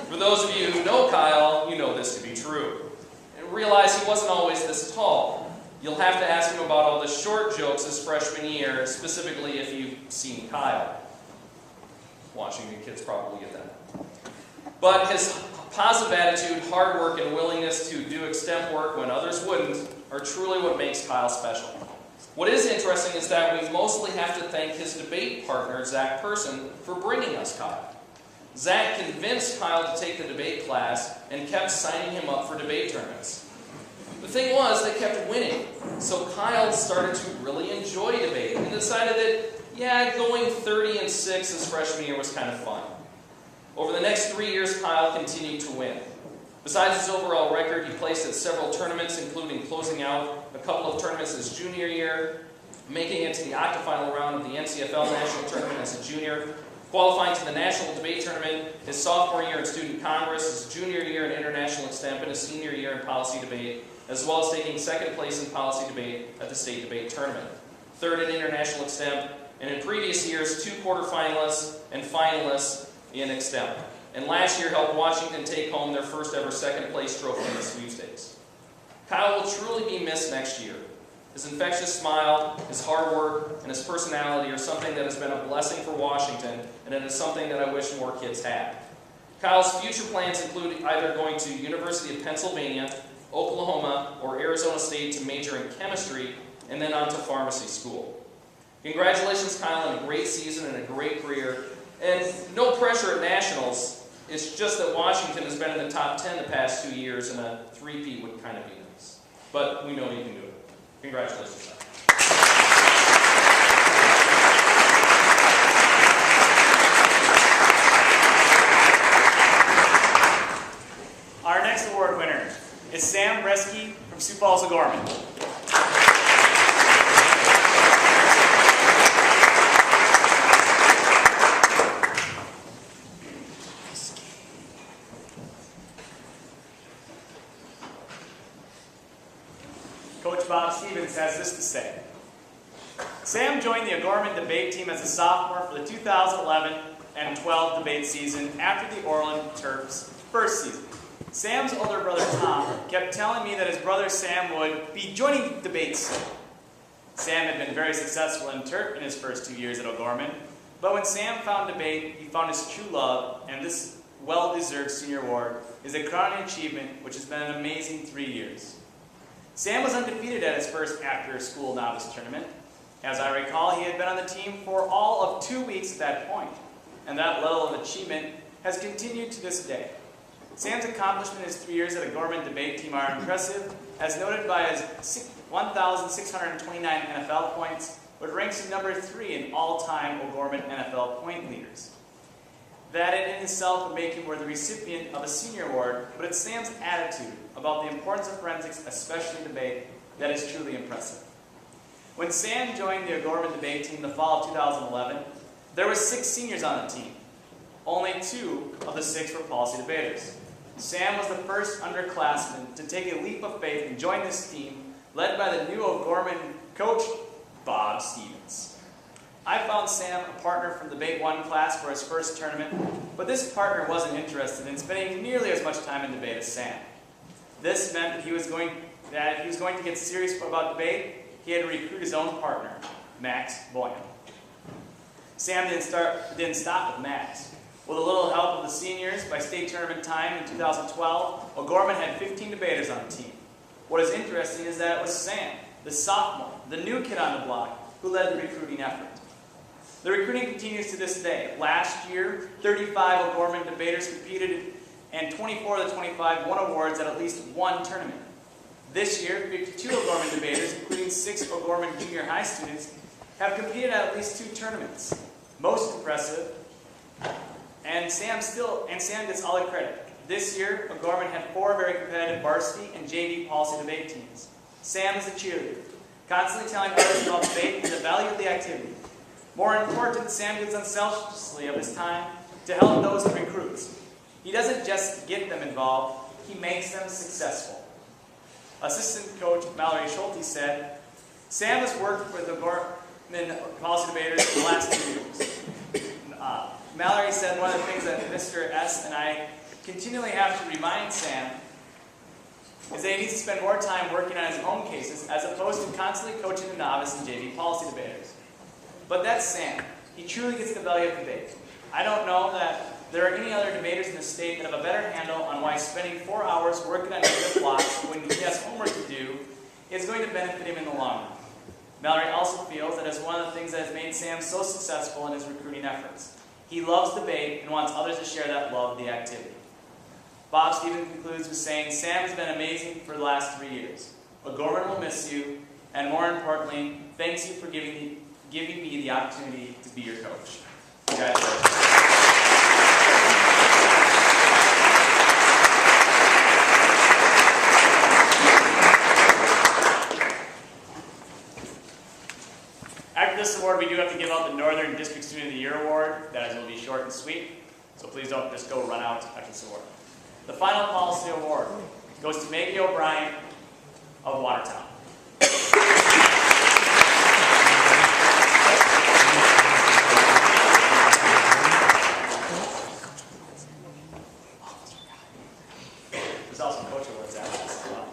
For those of you who know Kyle, you know this to be true. And realize he wasn't always this tall. You'll have to ask him about all the short jokes his freshman year, specifically if you've seen Kyle. Washington kids probably get that. But his positive attitude, hard work, and willingness to do extemp work when others wouldn't are truly what makes Kyle special. What is interesting is that we mostly have to thank his debate partner, Zach Person, for bringing us Kyle. Zach convinced Kyle to take the debate class and kept signing him up for debate tournaments. The thing was, they kept winning, so Kyle started to really enjoy debating and decided that, yeah, going 30-6 his freshman year was kind of fun. Over the next 3 years, Kyle continued to win. Besides his overall record, he placed at several tournaments, including closing out a couple of tournaments his junior year, making it to the octafinal round of the NCFL National Tournament as a junior, qualifying to the National Debate Tournament his sophomore year in Student Congress, his junior year in International Extemp, and his senior year in Policy Debate, as well as taking second place in Policy Debate at the State Debate Tournament, third in International Extemp, and in previous years, 2 quarterfinalists and finalists in Extemp. And last year helped Washington take home their first ever second place trophy in the sweepstakes. Kyle will truly be missed next year. His infectious smile, his hard work, and his personality are something that has been a blessing for Washington, and it is something that I wish more kids had. Kyle's future plans include either going to University of Pennsylvania, Oklahoma, or Arizona State to major in chemistry, and then on to pharmacy school. Congratulations, Kyle, on a great season and a great career. And no pressure at nationals. It's just that Washington has been in the top 10 the past 2 years, and a three-peat would kind of be nice. But we know you can do it. Congratulations, Kyle. Our next award winner is Sam Breske from Sioux Falls. Falls O'Gorman. Coach Bob Stevens has this to say. Sam joined the O'Gorman debate team as a sophomore for the 2011 and 12 debate season after the Orland Terps' first season. Sam's older brother Tom kept telling me that his brother Sam would be joining debates soon. Sam had been very successful in Terp in his first 2 years at O'Gorman, but when Sam found debate, he found his true love, and this well-deserved senior award is a crowning achievement which has been an amazing 3 years. Sam was undefeated at his first after-school novice tournament. As I recall, he had been on the team for all of 2 weeks at that point, and that level of achievement has continued to this day. Sam's accomplishment in his 3 years at O'Gorman debate team are impressive, as noted by his 1,629 NFL points, which ranks him number 3 in all-time O'Gorman NFL point leaders. That in itself would make him the recipient of a senior award, but it's Sam's attitude about the importance of forensics, especially debate, that is truly impressive. When Sam joined the O'Gorman debate team in the fall of 2011, there were 6 seniors on the team. Only 2 of the 6 were policy debaters. Sam was the first underclassman to take a leap of faith and join this team, led by the new O'Gorman coach, Bob Stevens. I found Sam a partner from the Debate 1 class for his first tournament, but this partner wasn't interested in spending nearly as much time in debate as Sam. This meant that he was going to get serious about debate. He had to recruit his own partner, Max Boyan. Sam didn't stop with Max. With a little help of the seniors, by state tournament time in 2012, O'Gorman had 15 debaters on the team. What is interesting is that it was Sam, the sophomore, the new kid on the block, who led the recruiting effort. The recruiting continues to this day. Last year, 35 O'Gorman debaters competed, and 24 of the 25 won awards at least one tournament. This year, 52 O'Gorman debaters, including 6 O'Gorman junior high students, have competed at least 2 tournaments. Most impressive, and Sam gets all the credit. This year, O'Gorman had 4 very competitive varsity and JV policy debate teams. Sam is a cheerleader, constantly telling others about debate and the value of the activity. More important, Sam gives unselfishly of his time to help those he recruits. He doesn't just get them involved, he makes them successful. Assistant coach Mallory Schulte said, Sam has worked with O'Gorman policy debaters for the last 2 years. Mallory said one of the things that Mr. S. and I continually have to remind Sam is that he needs to spend more time working on his own cases as opposed to constantly coaching the novice and JV policy debaters. But that's Sam. He truly gets the value of debate. I don't know that there are any other debaters in the state that have a better handle on why spending 4 hours working on negative blocks when he has homework to do is going to benefit him in the long run. Mallory also feels that it's one of the things that has made Sam so successful in his recruiting efforts. He loves debate and wants others to share that love of the activity. Bob Stevens concludes with saying, Sam has been amazing for the last 3 years. O'Gorman will miss you, and more importantly, thanks you for giving me the opportunity to be your coach. Congratulations. After this award, we do have to give out the Northern District Student of the Year Award. That will be short and sweet, so please don't just go run out after this award. The final policy award goes to Maggie O'Brien of Watertown. There's also coach awards after this as well.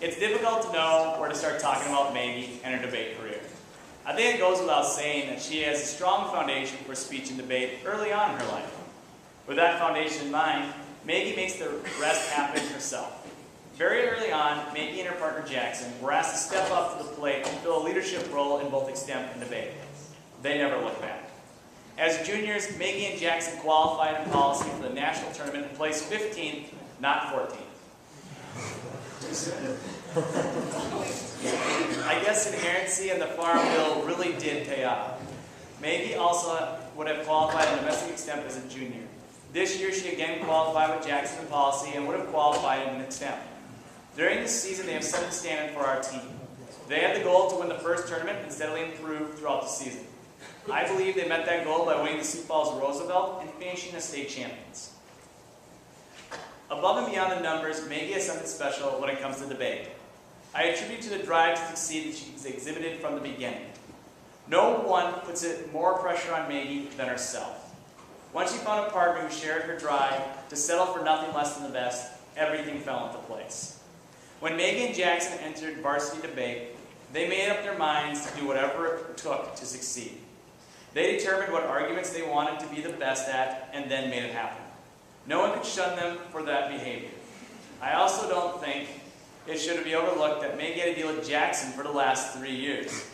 It's difficult to know where to start talking about Maggie and her debate career. I think it goes without saying that she has a strong foundation for speech and debate early on in her life. With that foundation in mind, Maggie makes the rest happen herself. Very early on, Maggie and her partner Jackson were asked to step up to the plate and fill a leadership role in both extemp and debate. They never looked back. As juniors, Maggie and Jackson qualified in policy for the national tournament and placed 15th, not 14th. Too soon. I guess inherency and the farm bill really did pay off. Maggie also would have qualified in domestic extemp as a junior. This year, she again qualified with Jackson in policy and would have qualified in extemp. During this season, they have set the standard for our team. They had the goal to win the first tournament and steadily improve throughout the season. I believe they met that goal by winning the Sioux Falls Roosevelt and finishing as state champions. Above and beyond the numbers, Maggie has something special when it comes to debate. I attribute to the drive to succeed that she's exhibited from the beginning. No one puts more pressure on Maggie than herself. Once she found a partner who shared her drive to settle for nothing less than the best, everything fell into place. When Maggie and Jackson entered varsity debate, they made up their minds to do whatever it took to succeed. They determined what arguments they wanted to be the best at and then made it happen. No one could shun them for that behavior. I also don't think it should be overlooked that Maggie had to deal with Jackson for the last 3 years.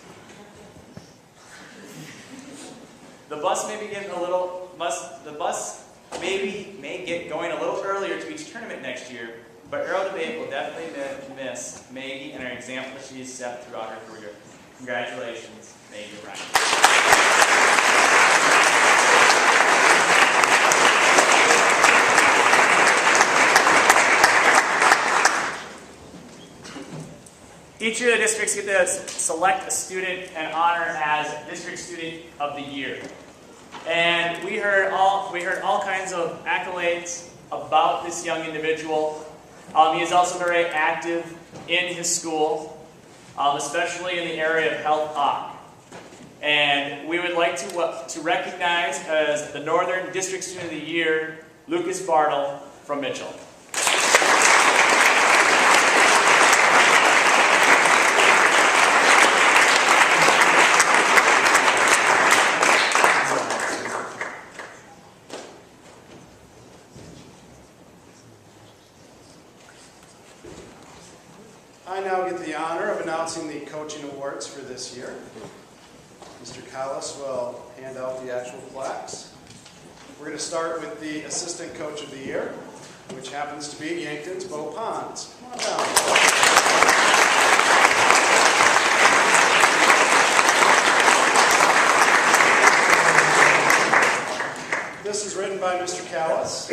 The bus may get going a little earlier to each tournament next year, but Aero Debate will definitely miss Maggie and her example that she has set throughout her career. Congratulations, Maggie O'Brien. Each year, the districts get to select a student and honor as District Student of the Year. And we heard all kinds of accolades about this young individual. He is also very active in his school, especially in the area of health op. And we would like to recognize as the Northern District Student of the Year, Lucas Bartl from Mitchell. I now get the honor of announcing the coaching awards for this year. Mr. Callis will hand out the actual plaques. We're going to start with the Assistant Coach of the Year, which happens to be Yankton's Bo Pons. Come on down. This is written by Mr. Callis.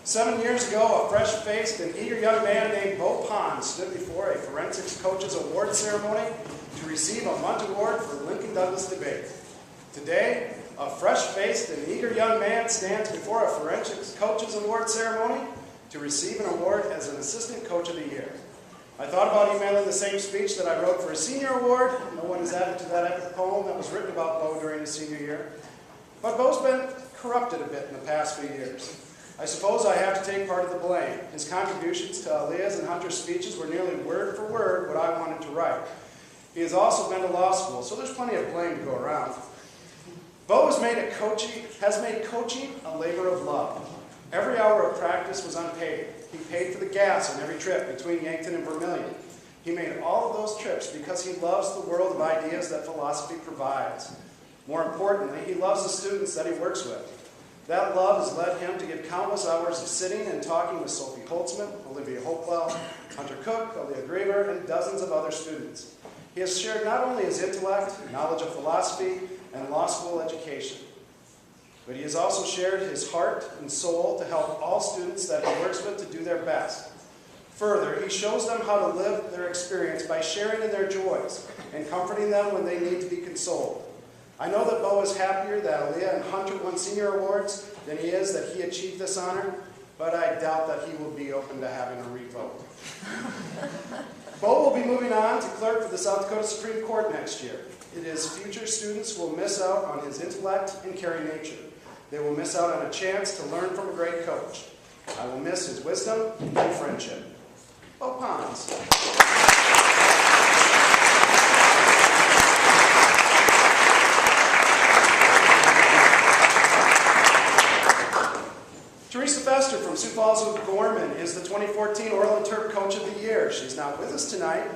7 years ago, a fresh-faced and eager young man named Bo Pons stood before a Forensics Coaches Award ceremony to receive a Munt Award for Lincoln Douglas debate. Today, a fresh-faced and eager young man stands before a Forensics Coaches Award ceremony to receive an award as an Assistant Coach of the Year. I thought about emailing the same speech that I wrote for a Senior Award. No one has added to that epic poem that was written about Bo during his senior year. But Bo's been corrupted a bit in the past few years. I suppose I have to take part of the blame. His contributions to Aliyah's and Hunter's speeches were nearly word for word what I wanted to write. He has also been to law school, so there's plenty of blame to go around. Bo has made coaching a labor of love. Every hour of practice was unpaid. He paid for the gas on every trip between Yankton and Vermilion. He made all of those trips because he loves the world of ideas that philosophy provides. More importantly, he loves the students that he works with. That love has led him to give countless hours of sitting and talking with Sophie Holtzman, Olivia Hopewell, Hunter Koch, Aliyah Griever, and dozens of other students. He has shared not only his intellect, knowledge of philosophy, and law school education, but he has also shared his heart and soul to help all students that he works with to do their best. Further, he shows them how to live their experience by sharing in their joys and comforting them when they need to be consoled. I know that Bo is happier that Aliyah and Hunter won senior awards than he is that he achieved this honor, but I doubt that he will be open to having a revote. Bo will be moving on to clerk for the South Dakota Supreme Court next year. It is future students who will miss out on his intellect and caring nature. They will miss out on a chance to learn from a great coach. I will miss his wisdom and friendship. Bo Pons. Teresa Fester from Sioux Falls O'Gorman is the 2014 Orland Terp Coach of the Year. She's not with us tonight,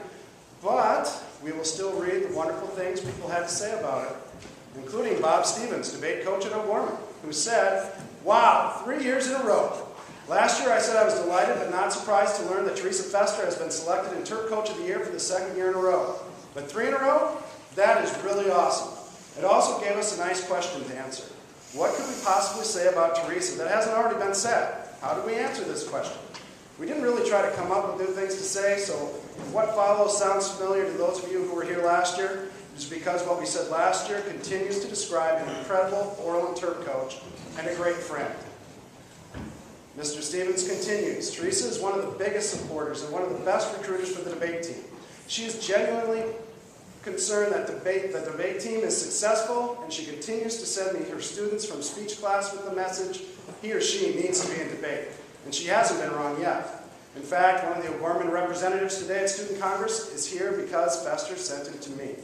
but we will still read the wonderful things people have to say about it, including Bob Stevens, debate coach at O'Gorman, who said, "Wow, 3 years in a row. Last year I said I was delighted but not surprised to learn that Teresa Fester has been selected in Terp Coach of the Year for the 2nd year in a row. But 3 in a row? That is really awesome." It also gave us a nice question to answer. What could we possibly say about Teresa that hasn't already been said? How do we answer this question? We didn't really try to come up with new things to say, so if what follows sounds familiar to those of you who were here last year, it is because what we said last year continues to describe an incredible oral interp coach and a great friend. Mr. Stevens continues, Teresa is one of the biggest supporters and one of the best recruiters for the debate team. She is genuinely concerned that the debate team is successful, and she continues to send me her students from speech class with the message, he or she needs to be in debate. And she hasn't been wrong yet. In fact, one of the O'Gorman representatives today at Student Congress is here because Fester sent him to me.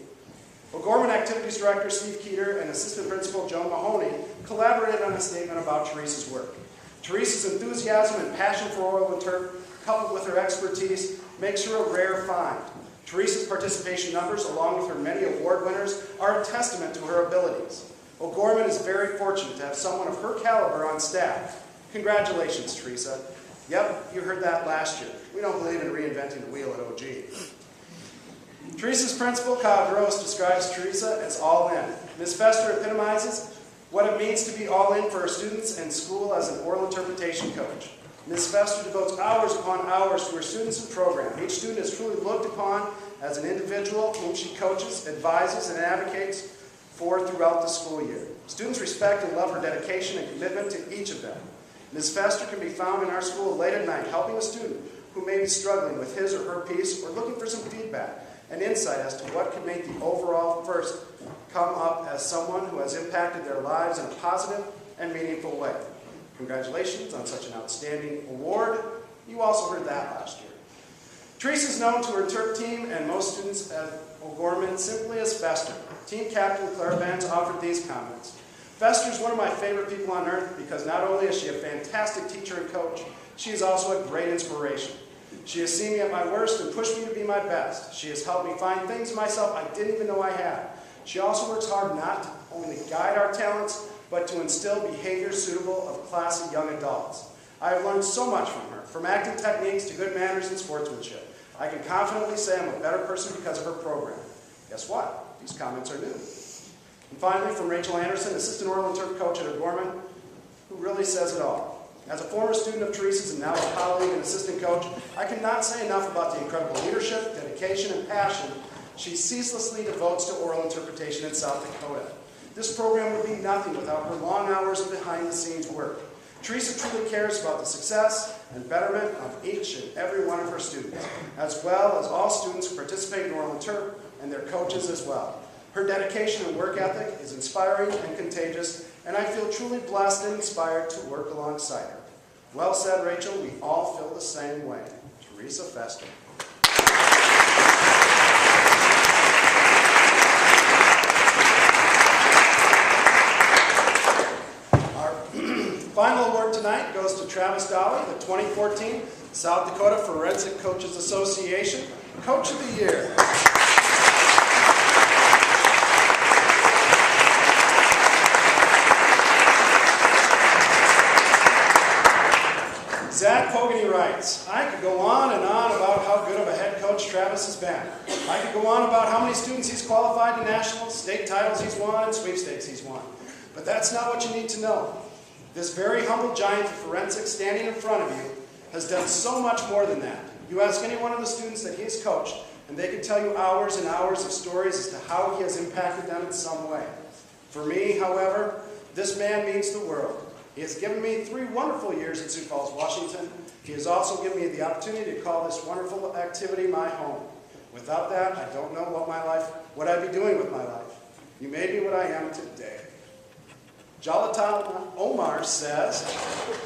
O'Gorman Activities Director Steve Keeter and Assistant Principal Joan Mahoney collaborated on a statement about Teresa's work. Teresa's enthusiasm and passion for oral interp, coupled with her expertise, makes her a rare find. Teresa's participation numbers, along with her many award winners, are a testament to her abilities. O'Gorman is very fortunate to have someone of her caliber on staff. Congratulations, Teresa. Yep, you heard that last year. We don't believe in reinventing the wheel at OG. Teresa's principal, Kyle Gross, describes Teresa as all in. Ms. Fester epitomizes what it means to be all in for her students and school as an oral interpretation coach. Ms. Fester devotes hours upon hours to her students and program. Each student is truly looked upon as an individual whom she coaches, advises, and advocates for throughout the school year. Students respect and love her dedication and commitment to each of them. Ms. Fester can be found in our school late at night helping a student who may be struggling with his or her piece or looking for some feedback and insight as to what could make the overall first come up as someone who has impacted their lives in a positive and meaningful way. Congratulations on such an outstanding award. You also heard that last year. Teresa is known to her interp team and most students at O'Gorman simply as Fester. Team captain Clara Benz offered these comments. Fester is one of my favorite people on earth because not only is she a fantastic teacher and coach, she is also a great inspiration. She has seen me at my worst and pushed me to be my best. She has helped me find things in myself I didn't even know I had. She also works hard not to only guide our talents, but to instill behaviors suitable of classy young adults. I have learned so much from her, from acting techniques to good manners and sportsmanship. I can confidently say I'm a better person because of her program. Guess what? These comments are new. And finally, from Rachel Anderson, assistant oral interp coach at O'Gorman, who really says it all. As a former student of Teresa's and now a colleague and assistant coach, I cannot say enough about the incredible leadership, dedication, and passion she ceaselessly devotes to oral interpretation in South Dakota. This program would be nothing without her long hours of behind-the-scenes work. Teresa truly cares about the success and betterment of each and every one of her students, as well as all students who participate in oral interp and their coaches as well. Her dedication and work ethic is inspiring and contagious, and I feel truly blessed and inspired to work alongside her. Well said, Rachel. We all feel the same way. Teresa Fester. Our final award tonight goes to Travis Dahle, the 2014 South Dakota Forensic Coaches Association Coach of the Year. Zach Pogany writes, I could go on and on about how good of a head coach Travis has been. I could go on about how many students he's qualified to nationals, state titles he's won, and sweepstakes he's won. But that's not what you need to know. This very humble giant of forensics standing in front of you has done so much more than that. You ask any one of the students that he has coached, and they can tell you hours and hours of stories as to how he has impacted them in some way. For me, however, this man means the world. He has given me 3 wonderful years at Sioux Falls, Washington. He has also given me the opportunity to call this wonderful activity my home. Without that, I don't know what I'd be doing with my life. You made me what I am today. Jalatan Omar says,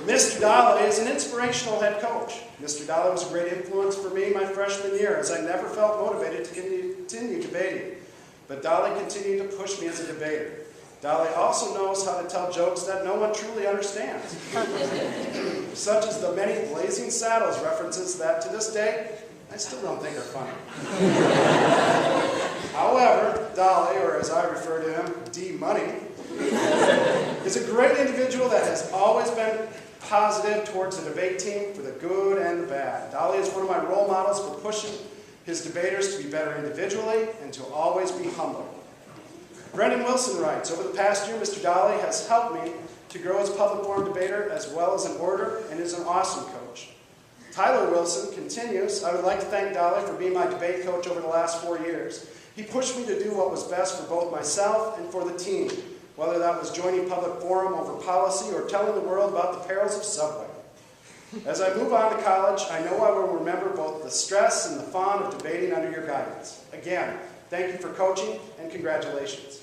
Mr. Dahle is an inspirational head coach. Mr. Dahle was a great influence for me my freshman year, as I never felt motivated to continue debating. But Dahle continued to push me as a debater. Dahle also knows how to tell jokes that no one truly understands, such as the many Blazing Saddles references that, to this day, I still don't think are funny. However, Dahle, or as I refer to him, D-Money, is a great individual that has always been positive towards the debate team for the good and the bad. Dahle is one of my role models for pushing his debaters to be better individually and to always be humble. Brendan Wilson writes, over the past year, Mr. Dahle has helped me to grow as a public forum debater as well as an orator and is an awesome coach. Tyler Wilson continues, I would like to thank Dahle for being my debate coach over the last 4 years. He pushed me to do what was best for both myself and for the team, whether that was joining public forum over policy or telling the world about the perils of Subway. As I move on to college, I know I will remember both the stress and the fun of debating under your guidance. Again, thank you for coaching and congratulations.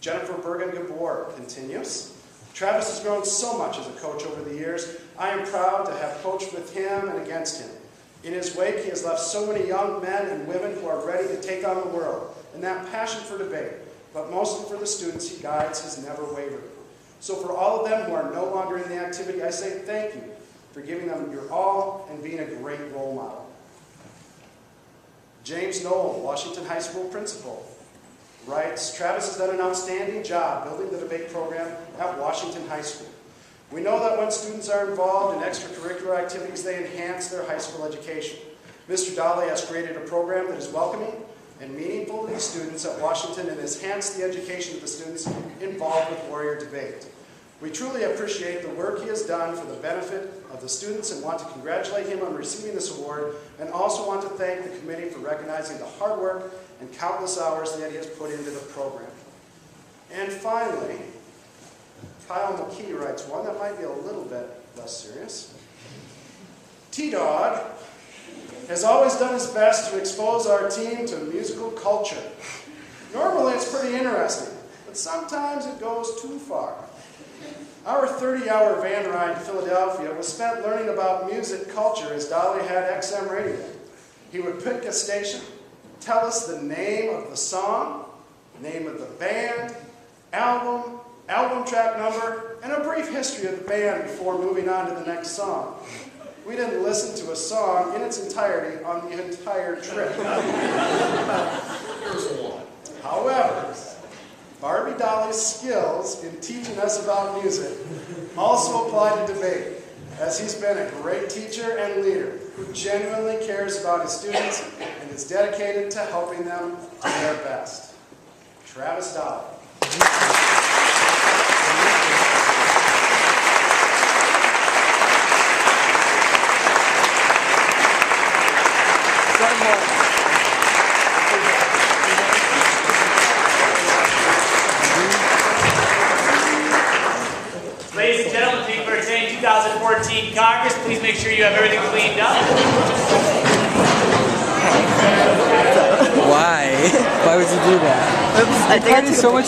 Jennifer Bergen-Gabor continues. Travis has grown so much as a coach over the years. I am proud to have coached with him and against him. In his wake, he has left so many young men and women who are ready to take on the world, and that passion for debate, but mostly for the students he guides, has never wavered. So for all of them who are no longer in the activity, I say thank you for giving them your all and being a great role model. James Knoll, Washington High School principal, writes, Travis has done an outstanding job building the debate program at Washington High School. We know that when students are involved in extracurricular activities, they enhance their high school education. Mr. Dahle has created a program that is welcoming and meaningful to the students at Washington and has enhanced the education of the students involved with Warrior Debate. We truly appreciate the work he has done for the benefit of the students and want to congratulate him on receiving this award, and also want to thank the committee for recognizing the hard work and countless hours that he has put into the program. And finally, Kyle McKee writes one that might be a little bit less serious. T-Dog has always done his best to expose our team to musical culture. Normally it's pretty interesting, but sometimes it goes too far. Our 30-hour van ride to Philadelphia was spent learning about music culture as Dahle had XM radio. He would pick a station, tell us the name of the song, name of the band, album track number, and a brief history of the band before moving on to the next song. We didn't listen to a song in its entirety on the entire trip. However, Barbie Dahle's skills in teaching us about music also apply to debate, as he's been a great teacher and leader who genuinely cares about his students and is dedicated to helping them do their best. Travis Dahle. Ladies and gentlemen, thank you for attending 2014 Congress. Please make sure you have everything cleaned up. Why? Why would you do that? I think it's so much